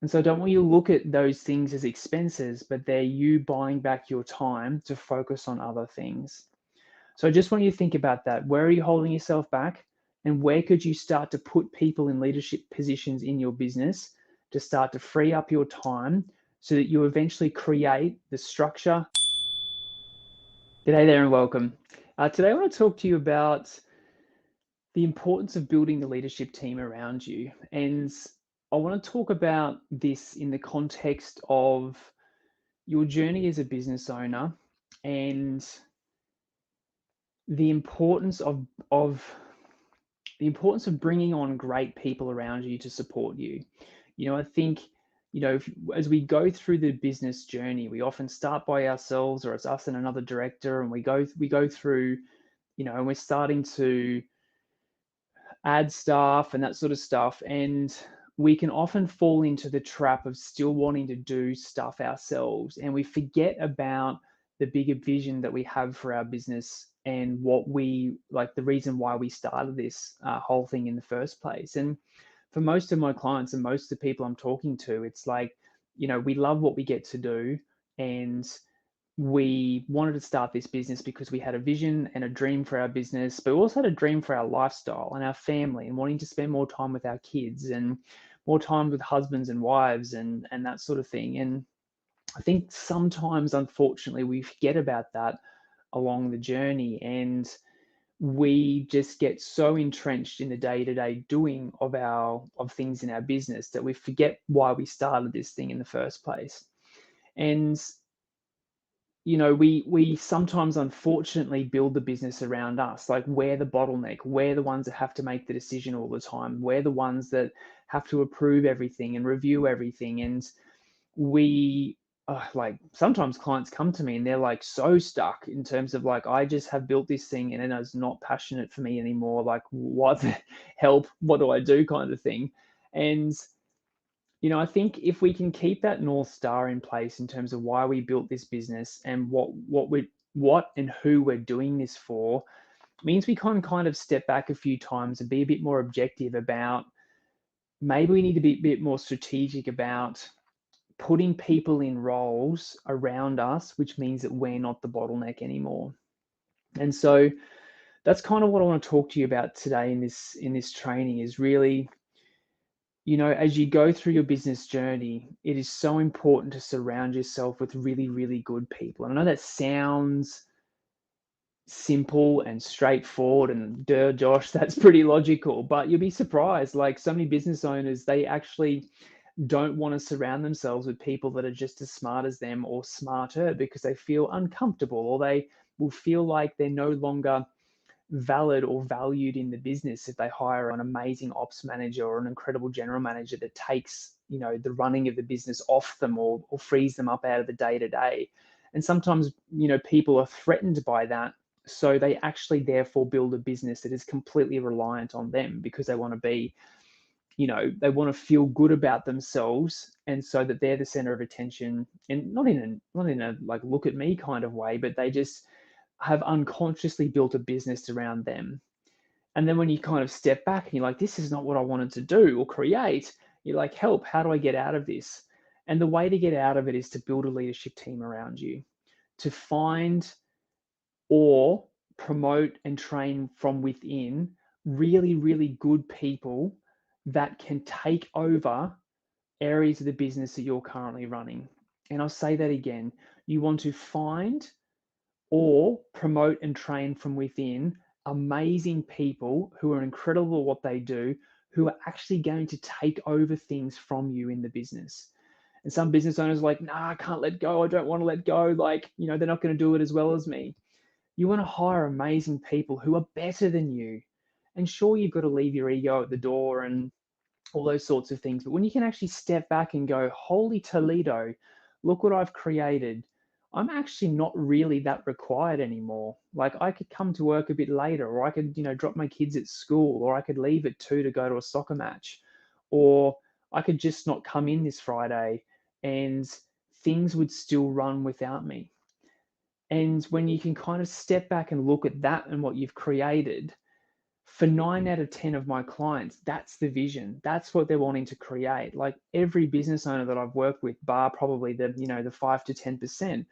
And so I don't want you to look at those things as expenses, but they're you buying back your time to focus on other things. So I just want you to think about that. Where are you holding yourself back? And where could you start to put people in leadership positions in your business to start to free up your time so that you eventually create the structure? G'day there and welcome. Today I want to talk to you about the importance of building the leadership team around you. And I want to talk about this in the context of your journey as a business owner and the importance of the importance of bringing on great people around you to support you. I think, as we go through the business journey, we often start by ourselves, or it's us and another director, and we go through, and we're starting to add staff and that sort of stuff. And we can often fall into the trap of still wanting to do stuff ourselves. And we forget about the bigger vision that we have for our business and what we like, the reason why we started this whole thing in the first place. And for most of my clients and most of the people I'm talking to, it's like, we love what we get to do. And we wanted to start this business because we had a vision and a dream for our business, but we also had a dream for our lifestyle and our family and wanting to spend more time with our kids and more time with husbands and wives and that sort of thing. And I think sometimes, unfortunately, we forget about that along the journey, and we just get so entrenched in the day-to-day doing of things in our business that we forget why we started this thing in the first place. And we sometimes unfortunately build the business around us. Like, we're the bottleneck. We're the ones that have to make the decision all the time. We're the ones that have to approve everything and review everything. And we like, sometimes clients come to me and they're like so stuck in terms of like, I just have built this thing and it's not passionate for me anymore. Like, what the help? What do I do? Kind of thing. And I think if we can keep that North Star in place in terms of why we built this business and what and who we're doing this for, means we can kind of step back a few times and be a bit more objective about, maybe we need to be a bit more strategic about putting people in roles around us, which means that we're not the bottleneck anymore. And so that's kind of what I want to talk to you about today in this training, is really, as you go through your business journey, it is so important to surround yourself with really, really good people. And I know that sounds simple and straightforward and duh, Josh, that's pretty logical, but you'll be surprised. Like, so many business owners, they actually don't want to surround themselves with people that are just as smart as them or smarter, because they feel uncomfortable, or they will feel like they're no longer valid or valued in the business if they hire an amazing ops manager or an incredible general manager that takes the running of the business off them, or frees them up out of the day to day. And sometimes people are threatened by that, so they actually therefore build a business that is completely reliant on them, because they want to be, they want to feel good about themselves, and so that they're the center of attention, and not in a like look at me kind of way, but they just have unconsciously built a business around them. And then when you kind of step back and you're like, this is not what I wanted to do or create, you're like, help, how do I get out of this? And the way to get out of it is to build a leadership team around you, to find or promote and train from within really, really good people that can take over areas of the business that you're currently running. And I'll say that again. You want to find or promote and train from within amazing people who are incredible at what they do, who are actually going to take over things from you in the business. And some business owners are like, nah, I can't let go. I don't want to let go. Like, they're not going to do it as well as me. You want to hire amazing people who are better than you. And sure, you've got to leave your ego at the door and all those sorts of things. But when you can actually step back and go, holy Toledo, look what I've created. I'm actually not really that required anymore. Like, I could come to work a bit later, or I could, drop my kids at school, or I could leave at 2 to go to a soccer match, or I could just not come in this Friday and things would still run without me. And when you can kind of step back and look at that and what you've created, For 9 out of 10 of my clients, that's the vision. That's what they're wanting to create. Like every business owner that I've worked with, bar probably the 5 to 10%,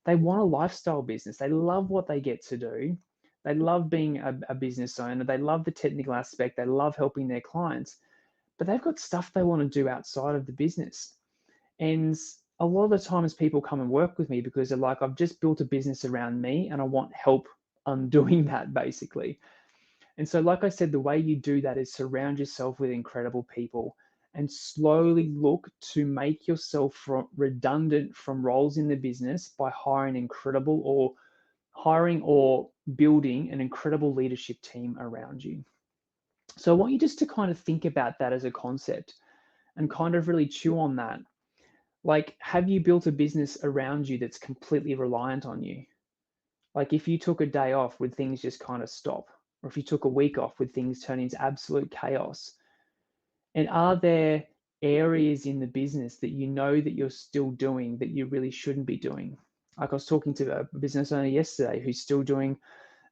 they want a lifestyle business. They love what they get to do. They love being a business owner. They love the technical aspect. They love helping their clients, but they've got stuff they want to do outside of the business. And a lot of the times people come and work with me because they're like, I've just built a business around me and I want help undoing that, basically. And so, like I said, the way you do that is surround yourself with incredible people and slowly look to make yourself redundant from roles in the business by hiring or building an incredible leadership team around you. So I want you just to kind of think about that as a concept and kind of really chew on that. Like, have you built a business around you that's completely reliant on you? Like, if you took a day off, would things just kind of stop? Or if you took a week off, would things turn into absolute chaos? And are there areas in the business that you know that you're still doing that you really shouldn't be doing? Like, I was talking to a business owner yesterday who's still doing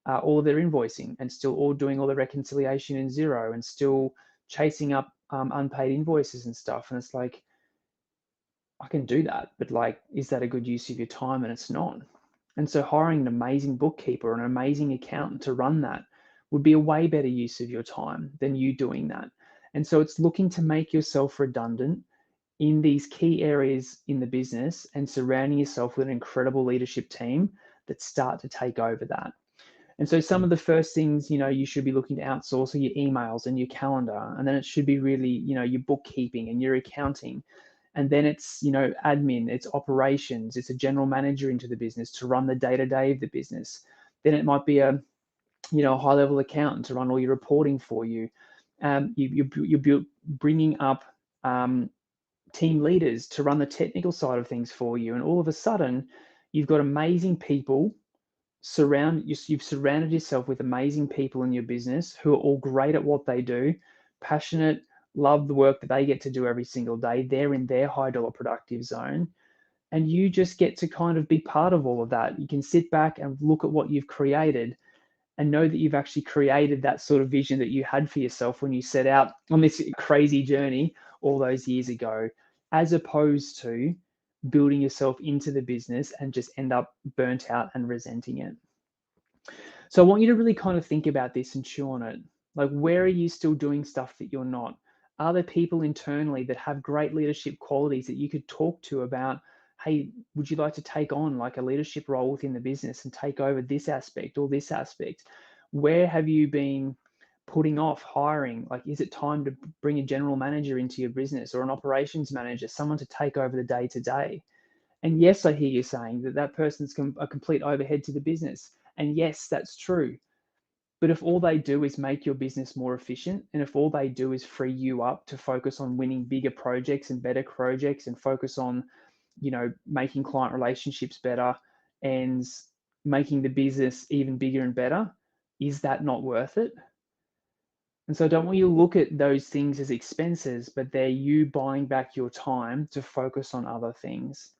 all of their invoicing and still all doing all the reconciliation in Xero and still chasing up unpaid invoices and stuff. And it's like, I can do that, but like, is that a good use of your time? And it's not. And so hiring an amazing bookkeeper or an amazing accountant to run that would be a way better use of your time than you doing that. And so it's looking to make yourself redundant in these key areas in the business and surrounding yourself with an incredible leadership team that start to take over that. And so some of the first things, you should be looking to outsource are your emails and your calendar. And then it should be really, your bookkeeping and your accounting. And then it's, admin, it's operations, it's a general manager into the business to run the day-to-day of the business. Then it might be a high-level accountant to run all your reporting for you. You're bringing up team leaders to run the technical side of things for you. And all of a sudden, you've got amazing people you've surrounded yourself with amazing people in your business who are all great at what they do, passionate, love the work that they get to do every single day. They're in their high dollar productive zone. And you just get to kind of be part of all of that. You can sit back and look at what you've created and know that you've actually created that sort of vision that you had for yourself when you set out on this crazy journey all those years ago, as opposed to building yourself into the business and just end up burnt out and resenting it. So I want you to really kind of think about this and chew on it. Like, where are you still doing stuff that you're not? Are there people internally that have great leadership qualities that you could talk to about, hey, would you like to take on like a leadership role within the business and take over this aspect or this aspect? Where have you been putting off hiring? Like, is it time to bring a general manager into your business or an operations manager, someone to take over the day to day? And yes, I hear you saying that person's a complete overhead to the business. And yes, that's true. But if all they do is make your business more efficient, and if all they do is free you up to focus on winning bigger projects and better projects and focus on, making client relationships better and making the business even bigger and better, is that not worth it? And so I don't want you to look at those things as expenses, but they're you buying back your time to focus on other things.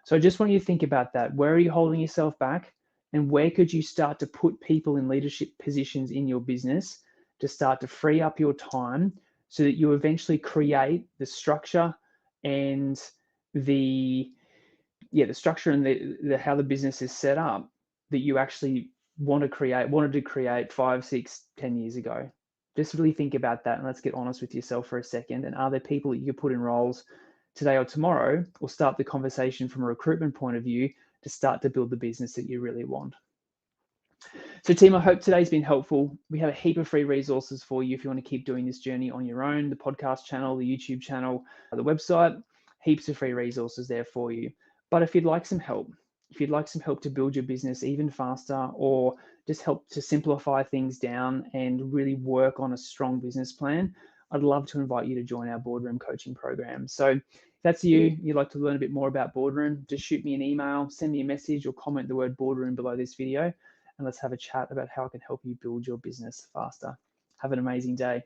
So I just want you to think about that. Where are you holding yourself back? And where could you start to put people in leadership positions in your business to start to free up your time so that you eventually create the structure and the structure and the how the business is set up that you actually wanted to create 5, 6, 10 years ago. Just really think about that, and let's get honest with yourself for a second. And are there people that you could put in roles today or tomorrow, or start the conversation from a recruitment point of view to start to build the business that you really want? So team, I hope today's been helpful. We have a heap of free resources for you if you want to keep doing this journey on your own, the podcast channel, the YouTube channel, the website, heaps of free resources there for you. But if you'd like some help to build your business even faster, or just help to simplify things down and really work on a strong business plan, I'd love to invite you to join our Boardroom coaching program. So if that's you'd like to learn a bit more about Boardroom, just shoot me an email, send me a message, or comment the word Boardroom below this video, and let's have a chat about how I can help you build your business faster. Have an amazing day.